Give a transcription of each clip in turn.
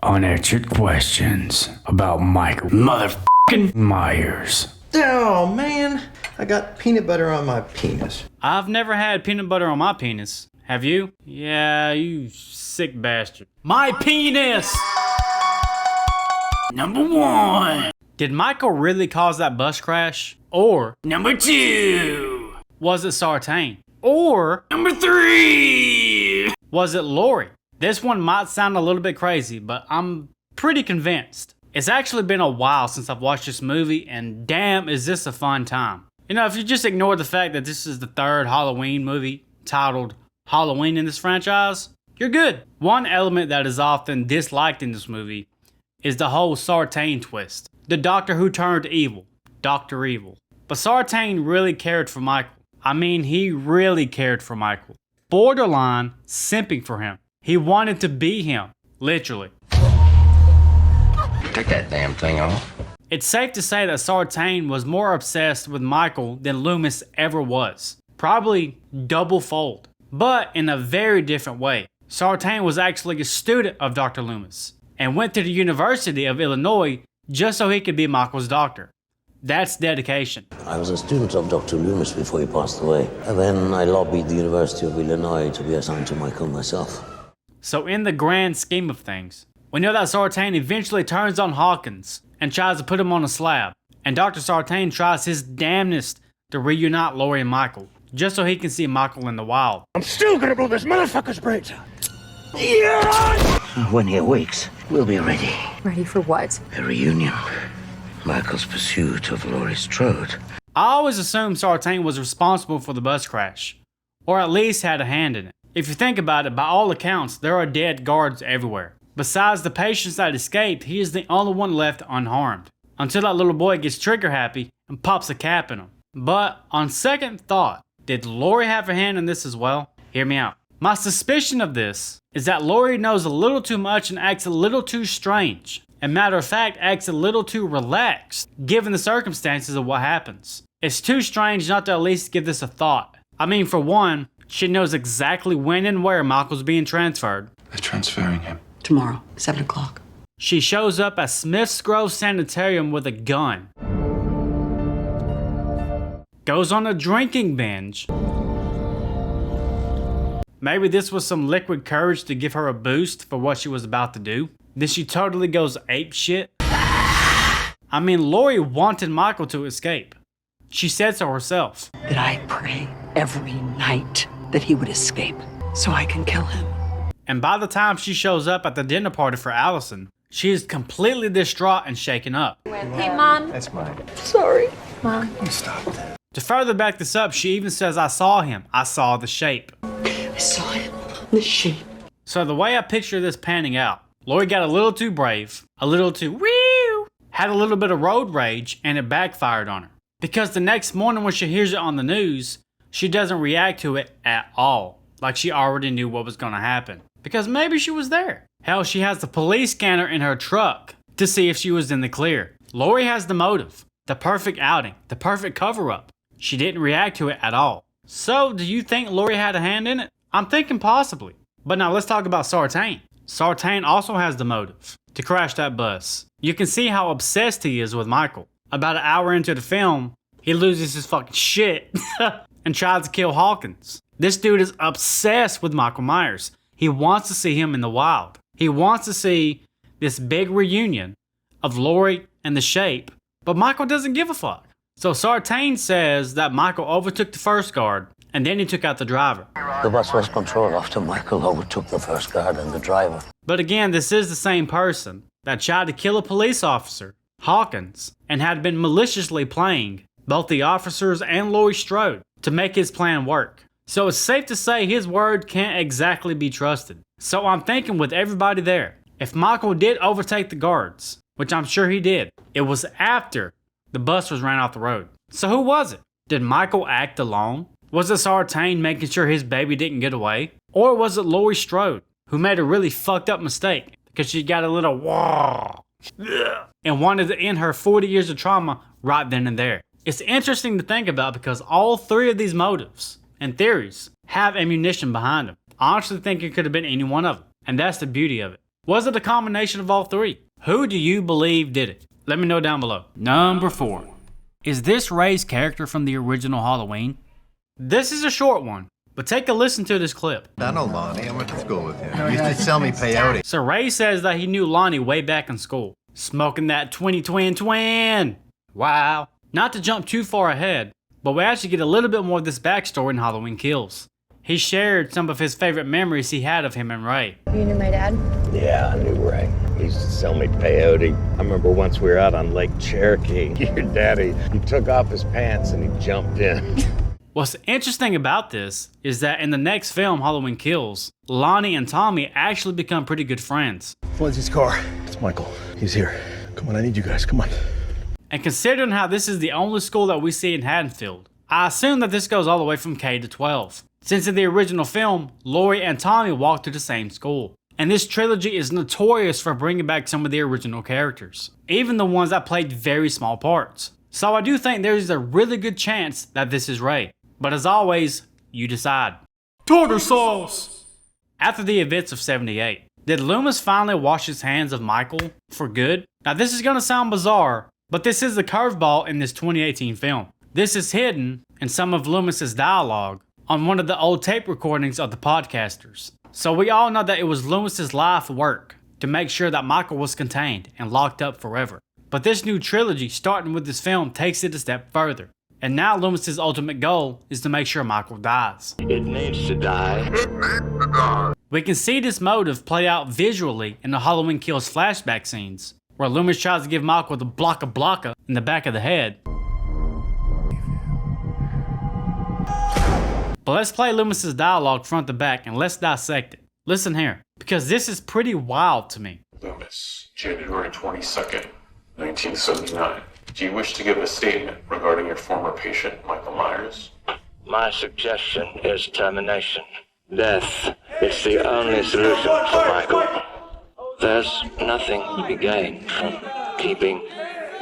unanswered questions about Michael motherfucking Myers. Oh, man. I got peanut butter on my penis. I've never had peanut butter on my penis. Have you? Yeah, you sick bastard. My penis! Number 1. Did Michael really cause that bus crash? Or Number 2. was it Sartain? Or Number 3. was it Laurie? This one might sound a little bit crazy, but I'm pretty convinced. It's actually been a while since I've watched this movie, and damn is this a fun time. You know, if you just ignore the fact that this is the third Halloween movie titled Halloween in this franchise, you're good. One element that is often disliked in this movie is the whole Sartain twist. The doctor who turned evil. Dr. Evil. But Sartain really cared for Michael. I mean, he really cared for Michael. Borderline simping for him. He wanted to be him. Literally. Take that damn thing off. It's safe to say that Sartain was more obsessed with Michael than Loomis ever was. Probably double fold. But in a very different way. Sartain was actually a student of Dr. Loomis and went to the University of Illinois just so he could be Michael's doctor. That's dedication. I was a student of Dr. Loomis before he passed away. And then I lobbied the University of Illinois to be assigned to Michael myself. So in the grand scheme of things, we know that Sartain eventually turns on Hawkins and tries to put him on a slab. And Dr. Sartain tries his damnedest to reunite Laurie and Michael, just so he can see Michael in the wild. I'm still gonna blow this motherfucker's brains out. When he awakes, we'll be ready. Ready for what? A reunion. Michael's pursuit of Laurie Strode. I always assumed Sartain was responsible for the bus crash, or at least had a hand in it. If you think about it, by all accounts, there are dead guards everywhere. Besides the patients that escaped, he is the only one left unharmed. Until that little boy gets trigger happy and pops a cap in him. But on second thought, did Laurie have a hand in this as well? Hear me out. My suspicion of this is that Laurie knows a little too much and acts a little too strange. And matter of fact, acts a little too relaxed, given the circumstances of what happens. It's too strange not to at least give this a thought. I mean, for one, she knows exactly when and where Michael's being transferred. They're transferring him. Tomorrow, 7 o'clock. She shows up at Smith's Grove Sanitarium with a gun. Goes on a drinking binge. Maybe this was some liquid courage to give her a boost for what she was about to do. Then she totally goes apeshit. I mean, Laurie wanted Michael to escape. She said so herself. That I pray every night that he would escape so I can kill him. And by the time she shows up at the dinner party for Allison, she is completely distraught and shaken up. Hey, Mom. That's mine. Sorry. Mom. Stop that. To further back this up, she even says, I saw him. I saw the shape. I saw him. The shape. So the way I picture this panning out, Laurie got a little too brave, a little too woo, had a little bit of road rage, and it backfired on her. Because the next morning when she hears it on the news, she doesn't react to it at all, like she already knew what was going to happen. Because maybe she was there. Hell, she has the police scanner in her truck to see if she was in the clear. Laurie has the motive, the perfect outing, the perfect cover-up. She didn't react to it at all. So, do you think Laurie had a hand in it? I'm thinking possibly. But now let's talk about Sartain. Sartain also has the motive to crash that bus. You can see how obsessed he is with Michael. About an hour into the film, he loses his fucking shit and tries to kill Hawkins. This dude is obsessed with Michael Myers. He wants to see him in the wild. He wants to see this big reunion of Laurie and the Shape, but Michael doesn't give a fuck. So Sartain says that Michael overtook the first guard, and then he took out the driver. The bus lost control after Michael overtook the first guard and the driver. But again, this is the same person that tried to kill a police officer, Hawkins, and had been maliciously playing both the officers and Laurie Strode to make his plan work. So it's safe to say his word can't exactly be trusted. So I'm thinking with everybody there, if Michael did overtake the guards, which I'm sure he did, it was after the bus was ran off the road. So who was it? Did Michael act alone? Was it Sartain making sure his baby didn't get away? Or was it Laurie Strode, who made a really fucked up mistake because she got a little wah and wanted to end her 40 years of trauma right then and there? It's interesting to think about because all three of these motives and theories have ammunition behind them. I honestly think it could have been any one of them, and that's the beauty of it. Was it a combination of all three? Who do you believe did it? Let me know down below. Number 4. Is this Ray's character from the original Halloween? This is a short one, but take a listen to this clip. I know Lonnie. I went to school with him. He used to sell me peyote. So Ray says that he knew Lonnie way back in school, smoking that 20 twin. Wow. Not to jump too far ahead, but we actually get a little bit more of this backstory in Halloween Kills. He shared some of his favorite memories he had of him and Ray. You knew my dad? Yeah, I knew Ray. He used to sell me peyote. I remember once we were out on Lake Cherokee. Your daddy, he took off his pants and he jumped in. What's interesting about this is that in the next film, Halloween Kills, Lonnie and Tommy actually become pretty good friends. Lindsay's car. It's Michael. He's here. Come on, I need you guys. Come on. And considering how this is the only school that we see in Haddonfield, I assume that this goes all the way from K to 12. Since in the original film, Laurie and Tommy walked to the same school. And this trilogy is notorious for bringing back some of the original characters, even the ones that played very small parts. So I do think there's a really good chance that this is Ray. But as always, you decide. Tartar sauce! After the events of 78, did Loomis finally wash his hands of Michael for good? Now this is gonna sound bizarre, but this is the curveball in this 2018 film. This is hidden in some of Loomis's dialogue on one of the old tape recordings of the podcasters. So we all know that it was Loomis's life work to make sure that Michael was contained and locked up forever. But this new trilogy, starting with this film, takes it a step further. And now Loomis's ultimate goal is to make sure Michael dies. It needs to die. We can see this motive play out visually in the Halloween Kills flashback scenes, where Loomis tries to give Michael the blocka in the back of the head. But let's play Loomis's dialogue front to back and let's dissect it. Listen here, because this is pretty wild to me. Loomis, January 22nd, 1979. Do you wish to give a statement regarding your former patient, Michael Myers? My suggestion is termination. Death is the only solution for Michael. There's nothing to be gained from keeping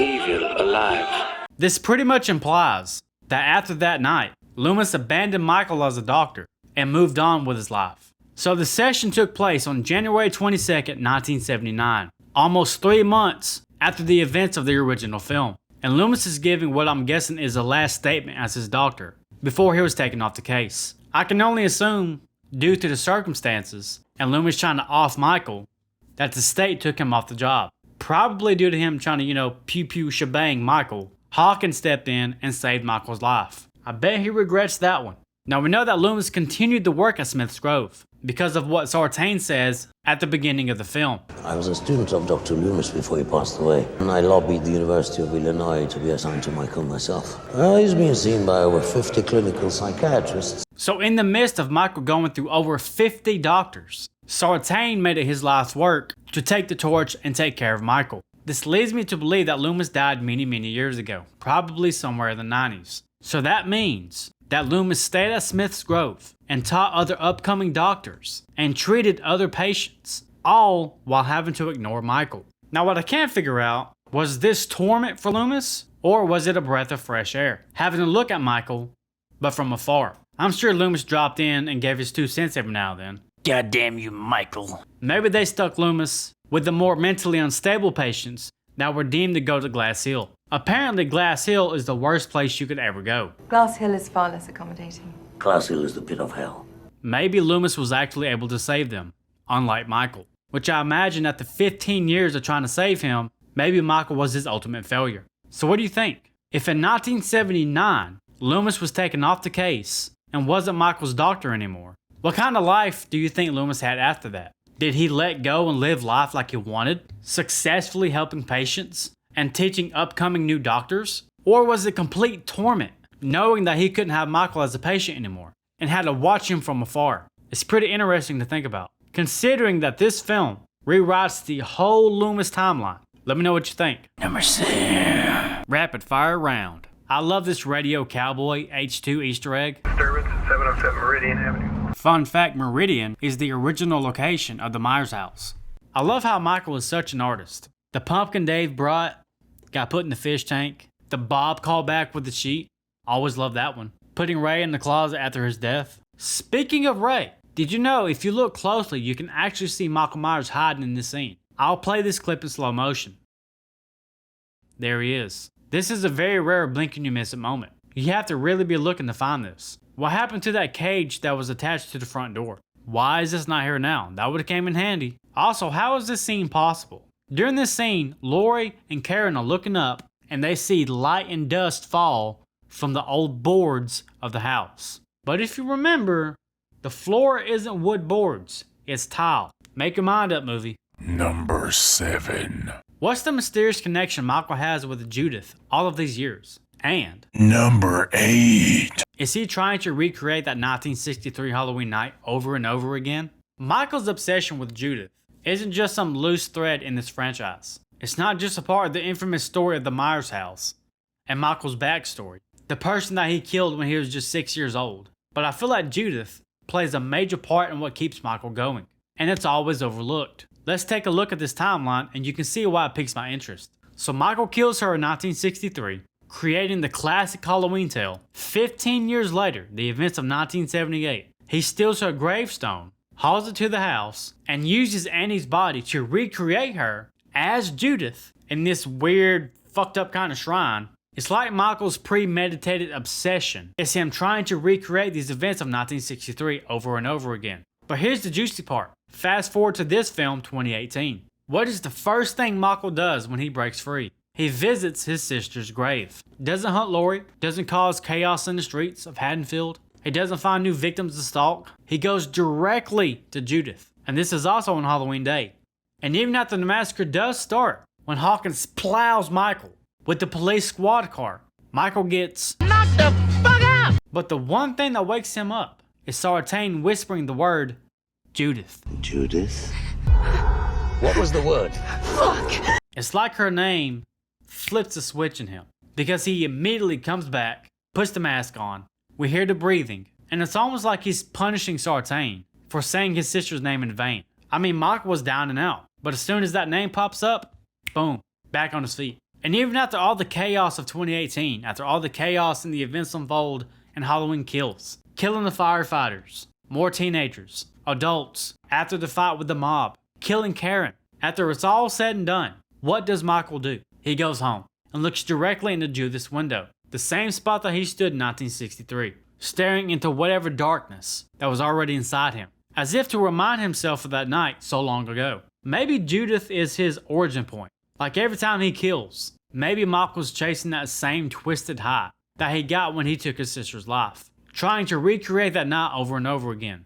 evil alive. This pretty much implies that after that night, Loomis abandoned Michael as a doctor and moved on with his life. So the session took place on January 22nd, 1979, almost 3 months after the events of the original film. And Loomis is giving what I'm guessing is the last statement as his doctor before he was taken off the case. I can only assume, due to the circumstances and Loomis trying to off Michael, that the state took him off the job. Probably due to him trying to, pew shebang Michael. Hawkins stepped in and saved Michael's life. I bet he regrets that one. Now we know that Loomis continued to work at Smith's Grove because of what Sartain says at the beginning of the film. I was a student of Dr. Loomis before he passed away, and I lobbied the University of Illinois to be assigned to Michael myself. He's being seen by over 50 clinical psychiatrists. So in the midst of Michael going through over 50 doctors, Sartain made it his life's work to take the torch and take care of Michael. This leads me to believe that Loomis died many years ago, probably somewhere in the 90s. So that means that Loomis stayed at Smith's Grove and taught other upcoming doctors and treated other patients, all while having to ignore Michael. Now what I can't figure out, was this torment for Loomis, or was it a breath of fresh air, having to look at Michael, but from afar? I'm sure Loomis dropped in and gave his 2 cents every now and then. God damn you, Michael. Maybe they stuck Loomis with the more mentally unstable patients that were deemed to go to Glass Hill. Apparently Glass Hill is the worst place you could ever go. Glass Hill is far less accommodating. Glass Hill is the pit of hell. Maybe Loomis was actually able to save them, unlike Michael. Which I imagine after 15 years of trying to save him, maybe Michael was his ultimate failure. So what do you think? If in 1979, Loomis was taken off the case and wasn't Michael's doctor anymore, what kind of life do you think Loomis had after that? Did he let go and live life like he wanted, successfully helping patients and teaching upcoming new doctors? Or was it complete torment, knowing that he couldn't have Michael as a patient anymore and had to watch him from afar? It's pretty interesting to think about, considering that this film rewrites the whole Loomis timeline. Let me know what you think. Number 6. Rapid fire round. I love this Radio Cowboy H2 Easter egg. Disturbance at 707 Meridian Avenue. Fun fact, Meridian is the original location of the Myers house. I love how Michael is such an artist. The pumpkin Dave brought, got put in the fish tank. The Bob callback with the sheet, always love that one. Putting Ray in the closet after his death. Speaking of Ray, Did you know if you look closely, you can actually see Michael Myers hiding in this scene? I'll play this clip in slow motion. There he is. This is a very rare blink and you miss it moment. You have to really be looking to find this. What happened to that cage that was attached to the front door? Why is this not here now? That would have came in handy. Also, how is this scene possible? During this scene, Laurie and Karen are looking up and they see light and dust fall from the old boards of the house. But if you remember, the floor isn't wood boards, it's tile. Make your mind up, movie. Number 7. What's the mysterious connection Michael has with Judith all of these years? And Number 8. is he trying to recreate that 1963 Halloween night over and over again? Michael's obsession with Judith isn't just some loose thread in this franchise. It's not just a part of the infamous story of the Myers house and Michael's backstory, the person that he killed when he was just 6 years old. But I feel like Judith plays a major part in what keeps Michael going, and it's always overlooked. Let's take a look at this timeline and you can see why it piques my interest. So Michael kills her in 1963, creating the classic Halloween tale. 15 years later, the events of 1978, he steals her gravestone, hauls it to the house, and uses Annie's body to recreate her as Judith in this weird, fucked up kind of shrine. It's like Michael's premeditated obsession. It's him trying to recreate these events of 1963 over and over again. But here's the juicy part. Fast forward to this film, 2018. What is the first thing Michael does when he breaks free? He visits his sister's grave. Doesn't hunt Laurie, doesn't cause chaos in the streets of Haddonfield. He doesn't find new victims to stalk. He goes directly to Judith. And this is also on Halloween Day. And even after the massacre does start, when Hawkins plows Michael with the police squad car, Michael gets knocked the fuck out! But the one thing that wakes him up is Sartain whispering the word, Judith. Judith? What was the word? Fuck! It's like her name flips a switch in him, because he immediately comes back, puts the mask on, we hear the breathing, and it's almost like he's punishing Sartain for saying his sister's name in vain. I mean, Michael was down and out, but as soon as that name pops up, boom, back on his feet. And even after all the chaos of 2018, after all the chaos and the events unfold and Halloween Kills, killing the firefighters, more teenagers, adults, after the fight with the mob, killing Karen, after it's all said and done, what does Michael do? He goes home and looks directly into Judith's window, the same spot that he stood in 1963, staring into whatever darkness that was already inside him, as if to remind himself of that night so long ago. Maybe Judith is his origin point. Like every time he kills, maybe Michael's chasing that same twisted high that he got when he took his sister's life, trying to recreate that night over and over again,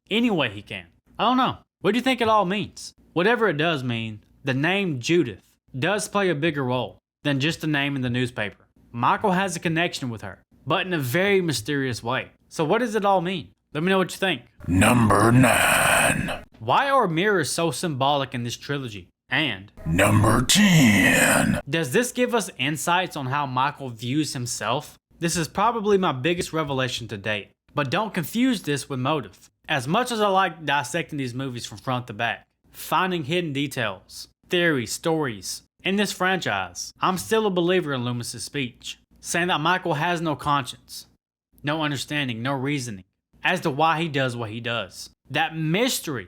any way he can. I don't know. What do you think it all means? Whatever it does mean, the name Judith does play a bigger role than just a name in the newspaper. Michael has a connection with her, but in a very mysterious way. So what does it all mean? Let me know what you think. Number 9. Why are mirrors so symbolic in this trilogy? And Number 10. does this give us insights on how Michael views himself? This is probably my biggest revelation to date, but don't confuse this with motive. As much as I like dissecting these movies from front to back, finding hidden details, theories, stories, in this franchise, I'm still a believer in Loomis' speech, saying that Michael has no conscience, no understanding, no reasoning as to why he does what he does. That mystery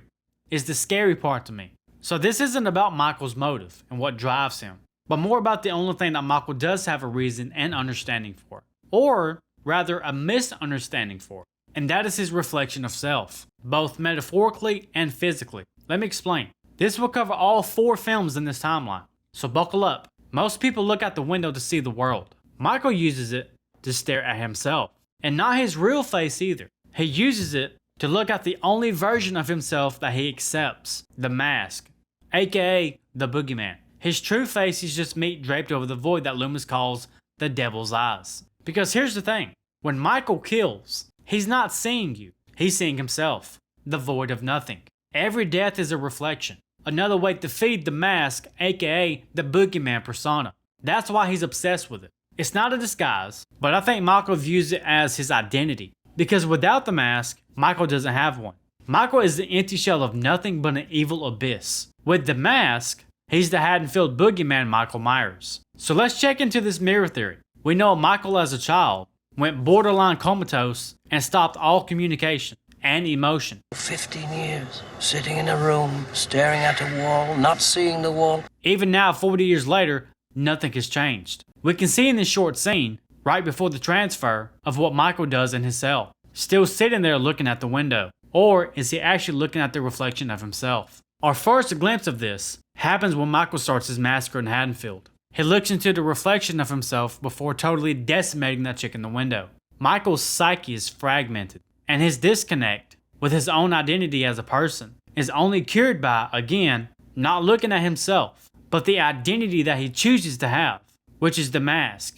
is the scary part to me. So this isn't about Michael's motive and what drives him, but more about the only thing that Michael does have a reason and understanding for, or rather a misunderstanding for, and that is his reflection of self, both metaphorically and physically. Let me explain. This will cover all 4 films in this timeline, so buckle up. Most people look out the window to see the world. Michael uses it to stare at himself, and not his real face either. He uses it to look at the only version of himself that he accepts, the mask, aka the boogeyman. His true face is just meat draped over the void that Loomis calls the devil's eyes. Because here's the thing, when Michael kills, he's not seeing you, he's seeing himself, the void of nothing. Every death is a reflection, another way to feed the mask, aka the boogeyman persona. That's why he's obsessed with it. It's not a disguise, but I think Michael views it as his identity. Because without the mask, Michael doesn't have one. Michael is the empty shell of nothing but an evil abyss. With the mask, he's the Haddonfield boogeyman Michael Myers. So let's check into this mirror theory. We know Michael as a child went borderline comatose and stopped all communication. and emotion. 15 years, sitting in a room, staring at a wall, not seeing the wall. Even now, 40 years later, nothing has changed. We can see in this short scene, right before the transfer, of what Michael does in his cell. Still sitting there looking at the window. Or is he actually looking at the reflection of himself? Our first glimpse of this happens when Michael starts his massacre in Haddonfield. He looks into the reflection of himself before totally decimating that chick in the window. Michael's psyche is fragmented, and his disconnect with his own identity as a person is only cured by, again, not looking at himself, but the identity that he chooses to have, which is the mask,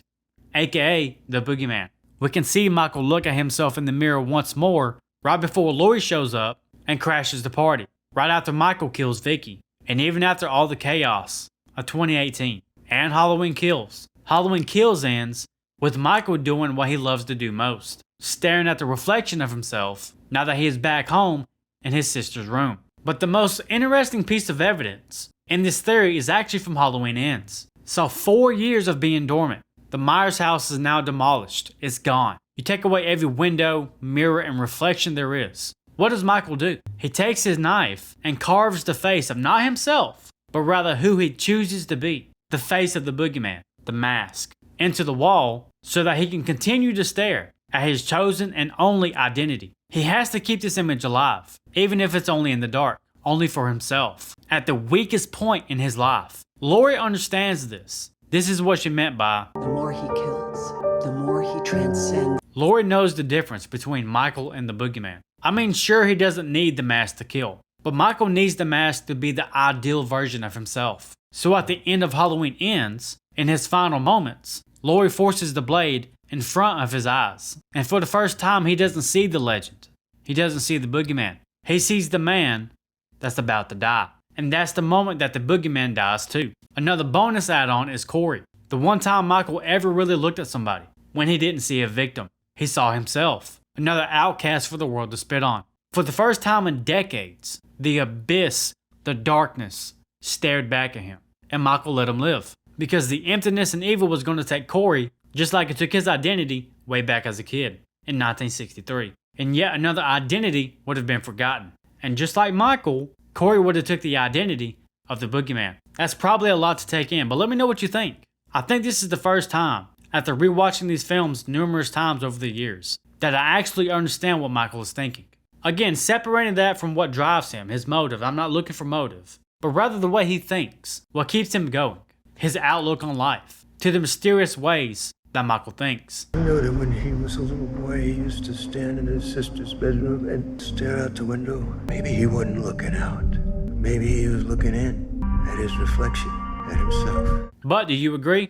aka the boogeyman. We can see Michael look at himself in the mirror once more right before Laurie shows up and crashes the party, right after Michael kills Vicky, and even after all the chaos of 2018 and Halloween Kills. Halloween Kills ends with Michael doing what he loves to do most, staring at the reflection of himself now that he is back home in his sister's room. But the most interesting piece of evidence in this theory is actually from Halloween Ends. So 4 years of being dormant, the Myers house is now demolished. It's gone. You take away every window, mirror, and reflection there is. What does Michael do? He takes his knife and carves the face of not himself, but rather who he chooses to be, the face of the boogeyman, the mask, into the wall so that he can continue to stare at his chosen and only identity. He has to keep this image alive, even if it's only in the dark, only for himself, at the weakest point in his life. Laurie understands this. This is what she meant by, The more he kills, the more he transcends. Laurie knows the difference between Michael and the boogeyman. I mean, sure, he doesn't need the mask to kill, but Michael needs the mask to be the ideal version of himself. So at the end of Halloween Ends, in his final moments, Laurie forces the blade in front of his eyes. And for the first time, he doesn't see the legend. He doesn't see the boogeyman. He sees the man that's about to die. And that's the moment that the boogeyman dies too. Another bonus add-on is Corey. The one time Michael ever really looked at somebody when he didn't see a victim. He saw himself. Another outcast for the world to spit on. For the first time in decades, the abyss, the darkness, stared back at him. And Michael let him live. Because the emptiness and evil was going to take Corey, just like it took his identity way back as a kid in 1963. And yet another identity would have been forgotten. And just like Michael, Corey would have took the identity of the boogeyman. That's probably a lot to take in, but let me know what you think. I think this is the first time, after rewatching these films numerous times over the years, that I actually understand what Michael is thinking. Again, separating that from what drives him, his motive. I'm not looking for motive, but rather the way he thinks, what keeps him going, his outlook on life, to the mysterious ways that Michael thinks. I know that when he was a little boy, he used to stand in his sister's bedroom and stare out the window. Maybe he wasn't looking out. Maybe he was looking in at his reflection, at himself. But do you agree?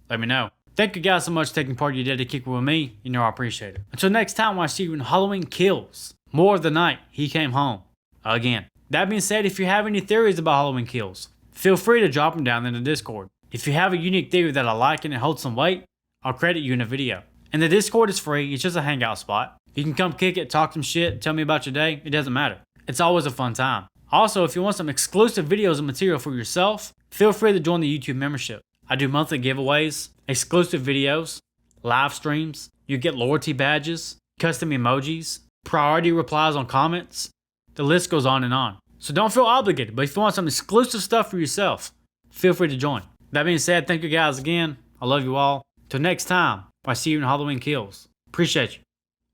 Let me know. Thank you guys so much for taking part of your day to kick it with me. You know I appreciate it. Until next time, when I see you in Halloween Kills, more of the night he came home again. That being said, if you have any theories about Halloween Kills, feel free to drop them down in the Discord. If you have a unique theory that I like and it holds some weight, I'll credit you in a video. And the Discord is free. It's just a hangout spot. You can come kick it, talk some shit, tell me about your day. It doesn't matter. It's always a fun time. Also, if you want some exclusive videos and material for yourself, feel free to join the YouTube membership. I do monthly giveaways, exclusive videos, live streams. You get loyalty badges, custom emojis, priority replies on comments. The list goes on and on. So don't feel obligated, but if you want some exclusive stuff for yourself, feel free to join. That being said, thank you guys again. I love you all. Till next time, I see you in Halloween Kills. Appreciate you.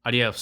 Adios.